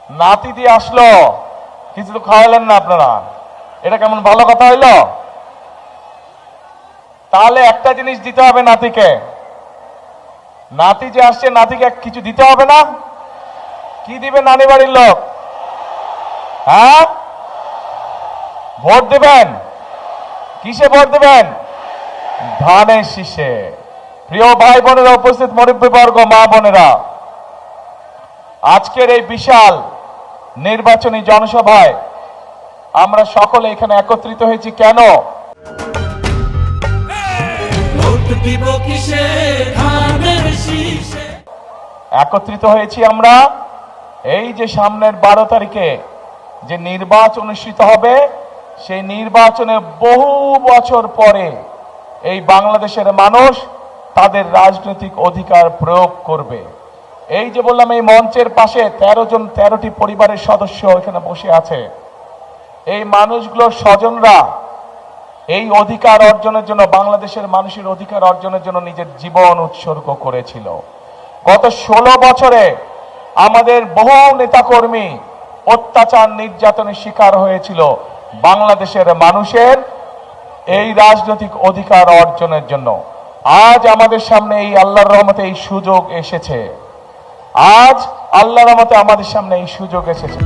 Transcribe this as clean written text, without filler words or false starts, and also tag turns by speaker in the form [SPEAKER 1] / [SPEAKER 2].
[SPEAKER 1] নাতি দিয়ে আসলো, কিছু তো খাওয়ালেন না আপনারা। এটা কেমন ভালো কথা হইল? তাহলে একটা জিনিস দিতে হবে নাতিকে। নাতি যে আসছে, নাতিকে কিছু দিতে হবে না? কি দিবে নানি বাড়ির লোক? হ্যাঁ, ভোট দেবেন। কিসে ভোট দেবেন? ধানের শীষে। প্রিয় ভাই বোনেরা, উপস্থিত মুরব্বীবর্গ, মা বোনেরা, আজকের এই বিশাল নির্বাচনী জনসভায় আমরা সকলে এখানে একত্রিত হয়েছি কেন? একত্রিত হয়েছি আমরা এই যে সামনের 12 তারিখে যে নির্বাচন অনুষ্ঠিত হবে, সেই নির্বাচনে বহু বছর পরে এই বাংলাদেশের মানুষ তাদের রাজনৈতিক অধিকার প্রয়োগ করবে। এই যে বললাম, এই মঞ্চের পাশে 13টি পরিবারের সদস্য এখানে বসে আছে। এই মানুষগুলোর স্বজনরা এই অধিকার অর্জনের জন্য, বাংলাদেশের মানুষের অধিকার অর্জনের জন্য নিজের জীবন উৎসর্গ করেছিল। গত 16 বছরে আমাদের বহু নেতাকর্মী অত্যাচার নির্যাতনের শিকার হয়েছিল বাংলাদেশের মানুষের এই রাজনৈতিক অধিকার অর্জনের জন্য। আজ আমাদের সামনে এই আল্লাহর রহমতে এই সুযোগ এসেছে। আজ আল্লাহর রহমতে আমাদের সামনে এই সুযোগ এসেছে।